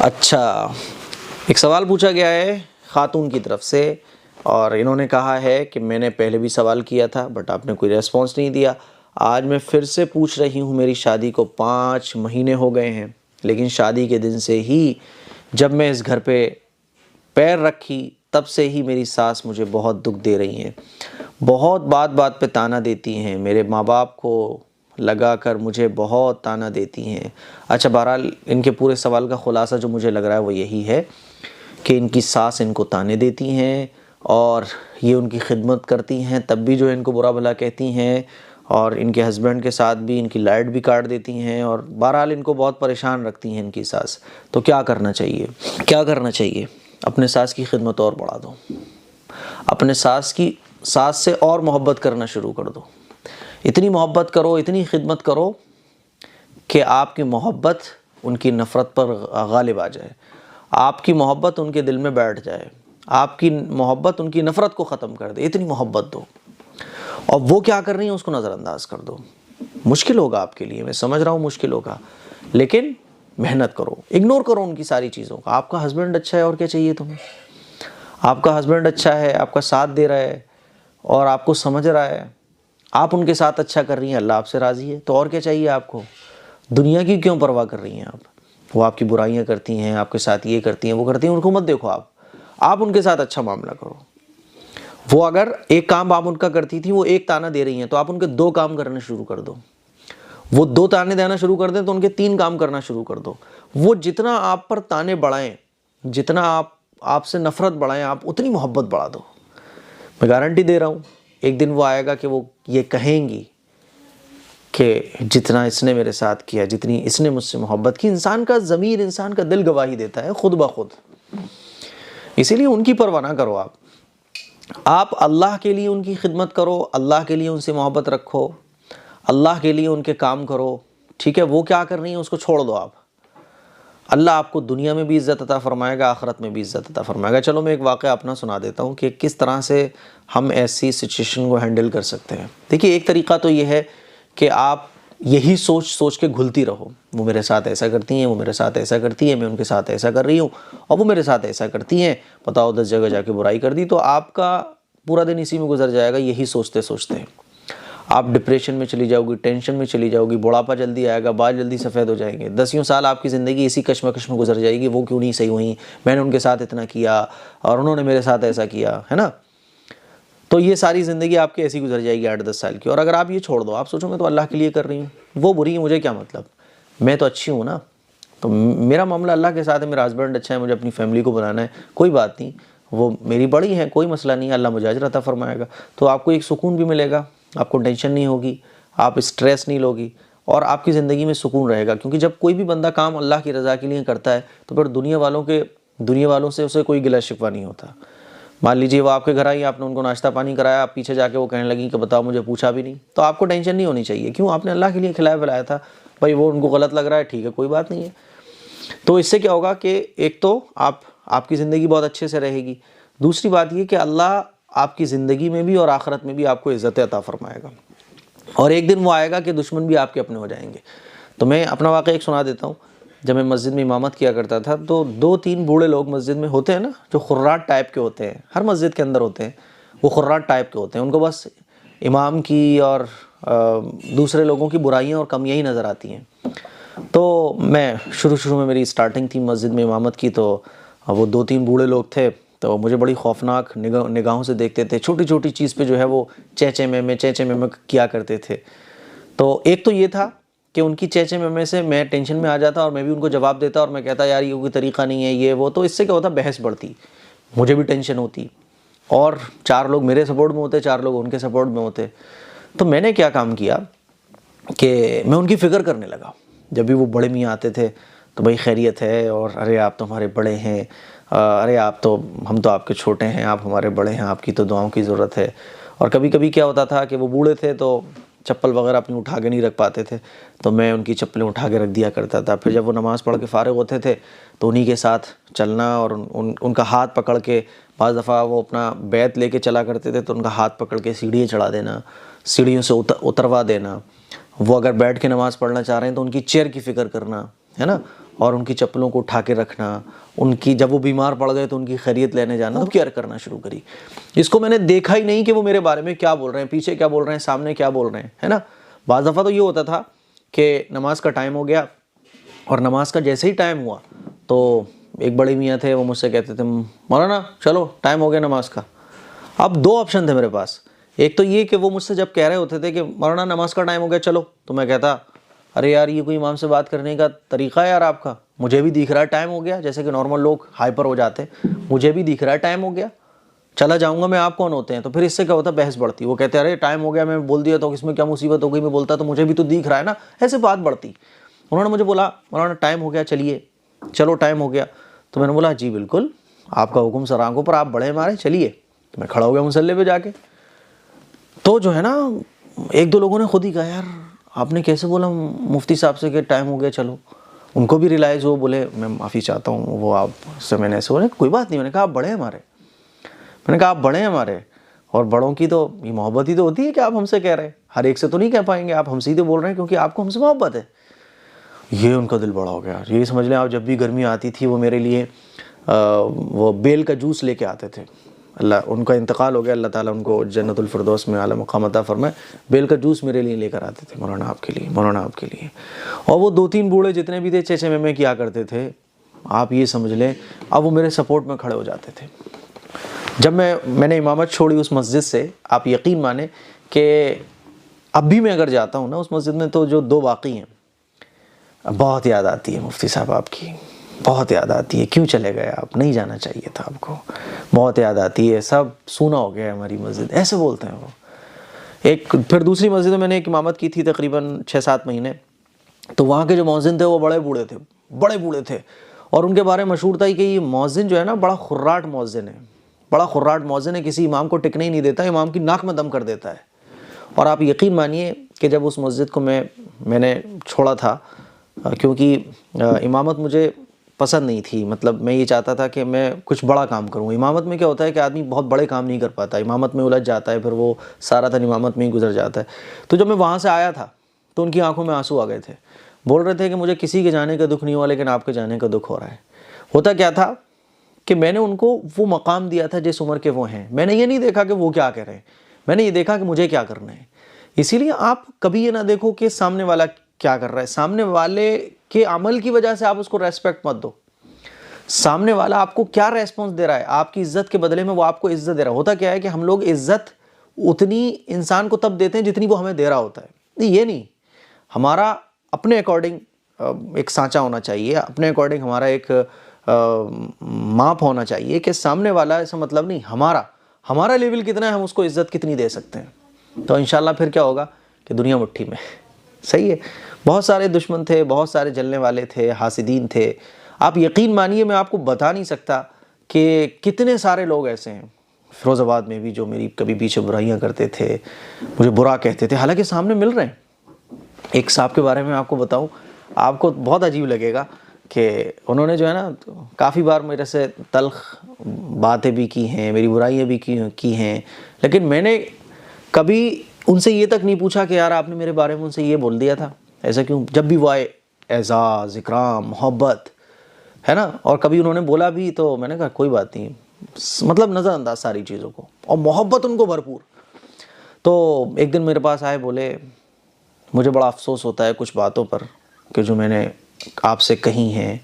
اچھا، ایک سوال پوچھا گیا ہے خاتون کی طرف سے، اور انہوں نے کہا ہے کہ میں نے پہلے بھی سوال کیا تھا بٹ آپ نے کوئی ریسپانس نہیں دیا۔ آج میں پھر سے پوچھ رہی ہوں، میری شادی کو 5 مہینے ہو گئے ہیں، لیکن شادی کے دن سے ہی جب میں اس گھر پہ پیر رکھی تب سے ہی میری ساس مجھے بہت دکھ دے رہی ہیں، بہت بات بات پہ تانا دیتی ہیں، میرے ماں باپ کو لگا کر مجھے بہت تانا دیتی ہیں۔ اچھا، بہرحال ان کے پورے سوال کا خلاصہ جو مجھے لگ رہا ہے وہ یہی ہے کہ ان کی ساس ان کو تانے دیتی ہیں اور یہ ان کی خدمت کرتی ہیں، تب بھی جو ان کو برا بھلا کہتی ہیں، اور ان کے ہسبینڈ کے ساتھ بھی ان کی لائٹ بھی کاٹ دیتی ہیں، اور بہرحال ان کو بہت پریشان رکھتی ہیں ان کی ساس۔ تو کیا کرنا چاہیے؟ کیا کرنا چاہیے؟ اپنے ساس کی خدمت اور بڑھا دو، اپنے ساس سے اور محبت کرنا شروع کر دو، اتنی محبت کرو، اتنی خدمت کرو کہ آپ کی محبت ان کی نفرت پر غالب آ جائے، آپ کی محبت ان کے دل میں بیٹھ جائے، آپ کی محبت ان کی نفرت کو ختم کر دے، اتنی محبت دو، اور وہ کیا کر رہی ہیں اس کو نظر انداز کر دو۔ مشکل ہوگا آپ کے لیے، میں سمجھ رہا ہوں مشکل ہوگا، لیکن محنت کرو، اگنور کرو ان کی ساری چیزوں کا۔ آپ کا ہسبینڈ اچھا ہے، اور کیا چاہیے تمہیں؟ آپ کا ہسبینڈ اچھا ہے، آپ کا ساتھ دے رہا ہے اور آپ کو سمجھ رہا ہے، آپ ان کے ساتھ اچھا کر رہی ہیں، اللہ آپ سے راضی ہے، تو اور کیا چاہیے آپ کو؟ دنیا کی کیوں پرواہ کر رہی ہیں آپ؟ وہ آپ کی برائیاں کرتی ہیں، آپ کے ساتھ یہ کرتی ہیں، وہ کرتی ہیں، ان کو مت دیکھو، آپ ان کے ساتھ اچھا معاملہ کرو۔ وہ اگر ایک کام آپ ان کا کرتی تھی، وہ ایک تانا دے رہی ہیں، تو آپ ان کے 2 کام کرنے شروع کر دو۔ وہ 2 تانے دینا شروع کر دیں تو ان کے 3 کام کرنا شروع کر دو۔ وہ جتنا آپ پر تانے بڑھائیں، جتنا آپ سے نفرت بڑھائیں، آپ اتنی محبت بڑھا دو۔ میں گارنٹی دے رہا ہوں، ایک دن وہ آئے گا کہ وہ یہ کہیں گی کہ جتنا اس نے میرے ساتھ کیا، جتنی اس نے مجھ سے محبت کی۔ انسان کا ضمیر، انسان کا دل گواہی دیتا ہے خود بخود، اسی لیے ان کی پرواہ نہ کرو۔ آپ اللہ کے لیے ان کی خدمت کرو، اللہ کے لیے ان سے محبت رکھو، اللہ کے لیے ان کے کام کرو، ٹھیک ہے؟ وہ کیا کر رہی ہیں اس کو چھوڑ دو آپ۔ اللہ آپ کو دنیا میں بھی عزت عطا فرمائے گا، آخرت میں بھی عزت عطا فرمائے گا۔ چلو میں ایک واقعہ اپنا سنا دیتا ہوں کہ کس طرح سے ہم ایسی سچویشن کو ہینڈل کر سکتے ہیں۔ دیکھیے، ایک طریقہ تو یہ ہے کہ آپ یہی سوچ کے گھلتی رہو، وہ میرے ساتھ ایسا کرتی ہیں، وہ میرے ساتھ ایسا کرتی ہیں، میں ان کے ساتھ ایسا کر رہی ہوں، اور وہ میرے ساتھ ایسا کرتی ہیں، بتاؤ 10 جگہ جا کے برائی کر دی، تو آپ کا پورا دن اسی میں گزر جائے گا، یہی سوچتے سوچتے۔ آپ ڈپریشن میں چلی جاؤ گی، ٹینشن میں چلی جاؤ گی، بڑھاپا جلدی آئے گا، بال جلدی سفید ہو جائیں گے، 10 سال آپ کی زندگی اسی کشمکش میں گزر جائے گی، وہ کیوں نہیں صحیح ہوئیں، میں نے ان کے ساتھ اتنا کیا اور انہوں نے میرے ساتھ ایسا کیا، ہے نا؟ تو یہ ساری زندگی آپ کی ایسی گزر جائے گی 8-10 سال کی۔ اور اگر آپ یہ چھوڑ دو، آپ سوچو میں تو اللہ کے لیے کر رہی ہوں، وہ بری ہے، مجھے کیا مطلب، میں تو اچھی ہوں نا، تو میرا معاملہ اللہ کے ساتھ ہے، میرا ہسبینڈ اچھا ہے، مجھے اپنی فیملی کو بنانا ہے، کوئی بات نہیں، وہ میری بڑی ہے، کوئی مسئلہ نہیں ہے، اللہ مجھے اجر عطا فرمائے گا۔ تو آپ کو ایک سکون بھی ملے گا، آپ کو ٹینشن نہیں ہوگی، آپ اسٹریس نہیں لوگی، اور آپ کی زندگی میں سکون رہے گا۔ کیونکہ جب کوئی بھی بندہ کام اللہ کی رضا کے لیے کرتا ہے تو پھر دنیا والوں سے اسے کوئی گلہ شکوہ نہیں ہوتا۔ مان لیجیے وہ آپ کے گھر آئی، آپ نے ان کو ناشتہ پانی کرایا، آپ پیچھے جا کے وہ کہنے لگی کہ بتاؤ مجھے پوچھا بھی نہیں، تو آپ کو ٹینشن نہیں ہونی چاہیے، کیوں؟ آپ نے اللہ کے لیے کھلایا پلایا تھا، بھائی وہ ان کو غلط لگ رہا ہے، ٹھیک ہے، کوئی بات نہیں ہے۔ تو اس سے کیا ہوگا کہ ایک تو آپ کی زندگی بہت اچھے سے رہے گی، دوسری بات یہ کہ اللہ آپ کی زندگی میں بھی اور آخرت میں بھی آپ کو عزت عطا فرمائے گا، اور ایک دن وہ آئے گا کہ دشمن بھی آپ کے اپنے ہو جائیں گے۔ تو میں اپنا واقعہ ایک سنا دیتا ہوں۔ جب میں مسجد میں امامت کیا کرتا تھا تو 2-3 بوڑھے لوگ مسجد میں ہوتے ہیں نا، جو خراٹ ٹائپ کے ہوتے ہیں، ہر مسجد کے اندر ہوتے ہیں، وہ خراٹ ٹائپ کے ہوتے ہیں، ان کو بس امام کی اور دوسرے لوگوں کی برائیاں اور کمیاں ہی نظر آتی ہیں۔ تو میں شروع میں میری سٹارٹنگ تھی مسجد میں امامت کی، تو وہ 2-3 بوڑھے لوگ تھے، تو مجھے بڑی خوفناک نگاہوں سے دیکھتے تھے، چھوٹی چھوٹی چیز پہ جو ہے وہ چیچے میں کیا کرتے تھے۔ تو ایک تو یہ تھا کہ ان کی چیچے میں سے میں ٹینشن میں آ جاتا اور میں بھی ان کو جواب دیتا، اور میں کہتا یار یہ کوئی طریقہ نہیں ہے، یہ وہ، تو اس سے کیا ہوتا، بحث بڑھتی، مجھے بھی ٹینشن ہوتی، اور 4 لوگ میرے سپورٹ میں ہوتے، 4 لوگ ان کے سپورٹ میں ہوتے۔ تو میں نے کیا کام کیا کہ میں ان کی فکر کرنے لگا۔ جب بھی وہ بڑے میاں آتے تھے تو بھائی خیریت ہے، اور ارے آپ تو ہمارے بڑے ہیں، ارے ہم تو آپ کے چھوٹے ہیں، آپ ہمارے بڑے ہیں، آپ کی تو دعاؤں کی ضرورت ہے۔ اور کبھی کبھی کیا ہوتا تھا کہ وہ بوڑھے تھے تو چپل وغیرہ اپنی اٹھا کے نہیں رکھ پاتے تھے، تو میں ان کی چپلیں اٹھا کے رکھ دیا کرتا تھا۔ پھر جب وہ نماز پڑھ کے فارغ ہوتے تھے تو انہی کے ساتھ چلنا، اور ان کا ہاتھ پکڑ کے، بعض دفعہ وہ اپنا بیت لے کے چلا کرتے تھے تو ان کا ہاتھ پکڑ کے سیڑھیاں چڑھا دینا، سیڑھیوں سے اتروا دینا۔ وہ اگر بیٹھ کے نماز پڑھنا چاہ رہے ہیں تو ان کی چیئر کی فکر کرنا، ہے نا، اور ان کی چپلوں کو اٹھا کے رکھنا، ان کی جب وہ بیمار پڑ گئے تو ان کی خیریت لینے جانا، تو کیئر کرنا شروع کری۔ اس کو میں نے دیکھا ہی نہیں کہ وہ میرے بارے میں کیا بول رہے ہیں، پیچھے کیا بول رہے ہیں، سامنے کیا بول رہے ہیں، ہے نا۔ بعض دفعہ تو یہ ہوتا تھا کہ نماز کا ٹائم ہو گیا، اور نماز کا جیسے ہی ٹائم ہوا تو ایک بڑے میاں تھے، وہ مجھ سے کہتے تھے مولانا چلو ٹائم ہو گیا نماز کا۔ اب دو آپشن تھے میرے پاس، ایک تو یہ کہ وہ مجھ سے جب کہہ رہے ہوتے تھے کہ مولانا نماز کا ٹائم ہو گیا چلو، تو میں کہتا ارے یار یہ کوئی امام سے بات کرنے کا طریقہ ہے یار آپ کا، مجھے بھی دکھ رہا ہے ٹائم ہو گیا، جیسے کہ نارمل لوگ ہائپر ہو جاتے ہیں، مجھے بھی دکھ رہا ہے ٹائم ہو گیا، چلا جاؤں گا میں، آپ کون ہوتے ہیں؟ تو پھر اس سے کیا ہوتا، بحث بڑھتی، وہ کہتے ہیں ارے ٹائم ہو گیا، میں بول دیا تو اس میں کیا مصیبت ہو گئی، میں بولتا تو مجھے بھی تو دکھ رہا ہے نا، ایسے بات بڑھتی۔ انہوں نے مجھے بولا مولانا ٹائم ہو گیا چلیے، چلو ٹائم ہو گیا، تو میں نے بولا جی بالکل آپ کا حکم سر آنکھوں پر، آپ بڑھے ہمارے، چلیے۔ میں کھڑا ہو گیا مصلی پہ جا کے، تو جو ہے نا ایک دو لوگوں نے خود ہی کہا یار آپ نے کیسے بولا مفتی صاحب سے کہ ٹائم ہو گیا چلو، ان کو بھی ریلائز ہو، بولے میں معافی چاہتا ہوں وہ آپ سے میں نے ایسے بولے، کوئی بات نہیں، میں نے کہا آپ بڑے ہمارے، میں نے کہا آپ بڑے ہمارے، اور بڑوں کی تو یہ محبت ہی تو ہوتی ہے کہ آپ ہم سے کہہ رہے ہیں، ہر ایک سے تو نہیں کہہ پائیں گے، آپ ہم سے ہی تو بول رہے ہیں کیونکہ آپ کو ہم سے محبت ہے۔ یہ ان کا دل بڑا ہو گیا، یہ سمجھ لیں آپ جب بھی گرمی آتی تھی وہ میرے لیے وہ بیل کا جوس لے کے آتے تھے، اللہ ان کا انتقال ہو گیا، اللہ تعالیٰ ان کو جنت الفردوس میں اعلیٰ مقام عطا فرمائے، بیل کا جوس میرے لیے لے کر آتے تھے، مولانا آپ کے لیے، مولانا آپ کے لیے۔ اور وہ دو تین بوڑھے جتنے بھی تھے چیچے میں کیا کرتے تھے آپ یہ سمجھ لیں، اب وہ میرے سپورٹ میں کھڑے ہو جاتے تھے۔ جب میں نے امامت چھوڑی اس مسجد سے، آپ یقین مانیں کہ اب بھی میں اگر جاتا ہوں نا اس مسجد میں، تو جو دو باقی ہیں بہت یاد آتی ہے مفتی صاحب آپ کی، بہت یاد آتی ہے، کیوں چلے گئے آپ، نہیں جانا چاہیے تھا آپ کو، بہت یاد آتی ہے، سب سونا ہو گیا ہے ہماری مسجد، ایسے بولتے ہیں وہ۔ ایک پھر دوسری مسجد میں میں نے ایک امامت کی تھی تقریباً 6-7 مہینے، تو وہاں کے جو مؤذن تھے وہ بڑے بوڑھے تھے، بڑے بوڑھے تھے، اور ان کے بارے میں مشہور تھا کہ یہ مؤذن جو ہے نا بڑا خراٹ مؤذن ہے، بڑا خراٹ مؤذن ہے، کسی امام کو ٹکنے ہی نہیں دیتا، امام کی ناک میں دم کر دیتا ہے۔ اور آپ یقین مانیے کہ جب اس مسجد کو میں نے چھوڑا تھا، کیونکہ امامت مجھے پسند نہیں تھی، مطلب میں یہ چاہتا تھا کہ میں کچھ بڑا کام کروں۔ امامت میں کیا ہوتا ہے کہ آدمی بہت بڑے کام نہیں کر پاتا، امامت میں الجھ جاتا ہے، پھر وہ سارا دن امامت میں ہی گزر جاتا ہے۔ تو جب میں وہاں سے آیا تھا تو ان کی آنکھوں میں آنسو آ گئے تھے، بول رہے تھے کہ مجھے کسی کے جانے کا دکھ نہیں ہوا لیکن آپ کے جانے کا دکھ ہو رہا ہے۔ ہوتا کیا تھا کہ میں نے ان کو وہ مقام دیا تھا جس عمر کے وہ ہیں، میں نے یہ نہیں دیکھا کہ وہ کیا کہہ رہے ہیں، میں نے یہ دیکھا کہ مجھے کیا کرنا ہے۔ اسی لیے آپ کبھی یہ نہ دیکھو کہ سامنے والا کیا کر رہا ہے، سامنے والے کے عمل کی وجہ سے آپ اس کو ریسپیکٹ مت دو، سامنے والا آپ کو کیا ریسپانس دے رہا ہے، آپ کی عزت کے بدلے میں وہ آپ کو عزت دے رہا ہے۔ ہوتا کیا ہے کہ ہم لوگ عزت اتنی انسان کو تب دیتے ہیں جتنی وہ ہمیں دے رہا ہوتا ہے، یہ نہیں، ہمارا اپنے اکارڈنگ ایک سانچہ ہونا چاہیے، اپنے اکارڈنگ ہمارا ایک ماپ ہونا چاہیے کہ سامنے والا ایسا مطلب نہیں، ہمارا لیول کتنا ہے، ہم اس کو عزت کتنی دے سکتے ہیں، تو انشاءاللہ پھر کیا ہوگا کہ دنیا مٹھی میں۔ صحیح ہے، بہت سارے دشمن تھے، بہت سارے جلنے والے تھے، حاسدین تھے، آپ یقین مانیے میں آپ کو بتا نہیں سکتا کہ کتنے سارے لوگ ایسے ہیں فیروز آباد میں بھی جو میری کبھی پیچھے برائیاں کرتے تھے، مجھے برا کہتے تھے، حالانکہ سامنے مل رہے ہیں۔ ایک صاحب کے بارے میں آپ کو بتاؤں، آپ کو بہت عجیب لگے گا کہ انہوں نے جو ہے نا کافی بار میرے سے تلخ باتیں بھی کی ہیں، میری برائیاں بھی کی ہیں، لیکن میں نے کبھی ان سے یہ تک نہیں پوچھا کہ یار آپ نے میرے بارے میں ان سے یہ بول دیا تھا، ایسا کیوں؟ جب بھی وہ آئے اعزاز، اکرام، محبت ہے نا، اور کبھی انہوں نے بولا بھی تو میں نے کہا کوئی بات نہیں، مطلب نظر انداز ساری چیزوں کو، اور محبت ان کو بھرپور۔ تو ایک دن میرے پاس آئے، بولے مجھے بڑا افسوس ہوتا ہے کچھ باتوں پر کہ جو میں نے آپ سے کہی ہیں،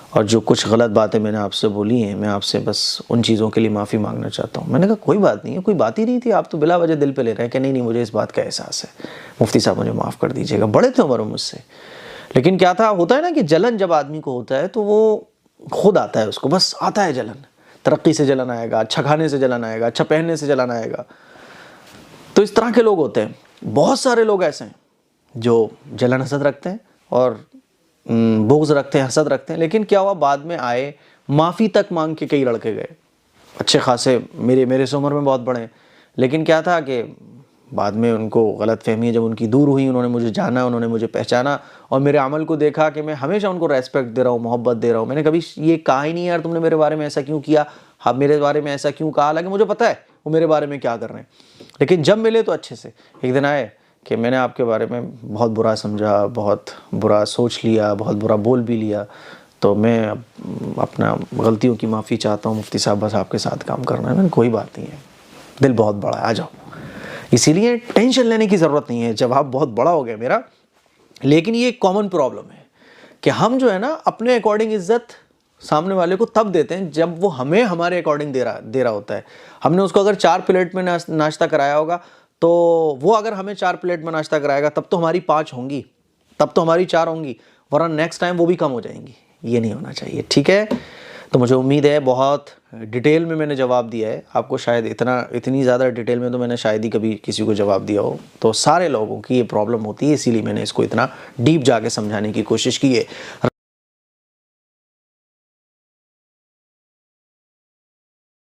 اور جو کچھ غلط باتیں میں نے آپ سے بولی ہیں، میں آپ سے بس ان چیزوں کے لیے معافی مانگنا چاہتا ہوں۔ میں نے کہا کوئی بات نہیں ہے، کوئی بات ہی نہیں تھی، آپ تو بلا وجہ دل پہ لے رہے ہیں کہ نہیں مجھے اس بات کا احساس ہے، مفتی صاحب مجھے معاف کر دیجیے گا، بڑے تھے عمر مجھ سے، لیکن کیا تھا، ہوتا ہے نا کہ جلن جب آدمی کو ہوتا ہے تو وہ خود آتا ہے، اس کو بس آتا ہے جلن، ترقی سے جلن آئے گا، اچھا کھانے سے جلن آئے گا، اچھا پہننے سے جلن آئے گا، تو اس طرح کے لوگ ہوتے ہیں۔ بہت سارے لوگ ایسے ہیں جو جلن حسد رکھتے ہیں اور بغض رکھتے ہیں، حسد رکھتے ہیں، لیکن کیا ہوا بعد میں آئے، معافی تک مانگ کے کئی لڑکے گئے اچھے خاصے، میرے سے عمر میں بہت بڑے ہیں، لیکن کیا تھا کہ بعد میں ان کو غلط فہمی جب ان کی دور ہوئی، انہوں نے مجھے جانا، انہوں نے مجھے پہچانا، اور میرے عمل کو دیکھا کہ میں ہمیشہ ان کو ریسپیکٹ دے رہا ہوں، محبت دے رہا ہوں۔ میں نے کبھی یہ کہا ہی نہیں یار تم نے میرے بارے میں ایسا کیوں کیا، آپ میرے بارے میں ایسا کیوں کہا، حالانکہ مجھے پتہ ہے وہ میرے بارے میں کیا کر رہے ہیں، لیکن جب ملے تو اچھے سے۔ ایک دن آئے کہ میں نے آپ کے بارے میں بہت برا سمجھا، بہت برا سوچ لیا، بہت برا بول بھی لیا، تو میں اپنا غلطیوں کی معافی چاہتا ہوں مفتی صاحب، بس آپ کے ساتھ کام کرنا ہے۔ میں نے کوئی بات نہیں ہے، دل بہت بڑا ہے، آ جاؤ۔ اسی لیے ٹینشن لینے کی ضرورت نہیں ہے، جواب بہت بڑا ہو گیا میرا، لیکن یہ ایک کامن پرابلم ہے کہ ہم جو ہے نا اپنے اکارڈنگ عزت سامنے والے کو تب دیتے ہیں جب وہ ہمیں ہمارے اکارڈنگ دے رہا ہوتا ہے۔ ہم نے اس کو اگر 4 پلیٹ میں ناشتہ کرایا ہوگا تو وہ اگر ہمیں 4 پلیٹ میں ناشتہ کرائے گا تب تو ہماری 5 ہوں گی، تب تو ہماری 4 ہوں گی، ورنہ نیکسٹ ٹائم وہ بھی کم ہو جائیں گی۔ یہ نہیں ہونا چاہیے، ٹھیک ہے؟ تو مجھے امید ہے بہت ڈیٹیل میں نے جواب دیا ہے آپ کو، شاید اتنی زیادہ ڈیٹیل میں تو میں نے شاید ہی کبھی کسی کو جواب دیا ہو۔ تو سارے لوگوں کی یہ پرابلم ہوتی ہے، اسی لیے میں نے اس کو اتنا ڈیپ جا کے سمجھانے کی کوشش کی ہے۔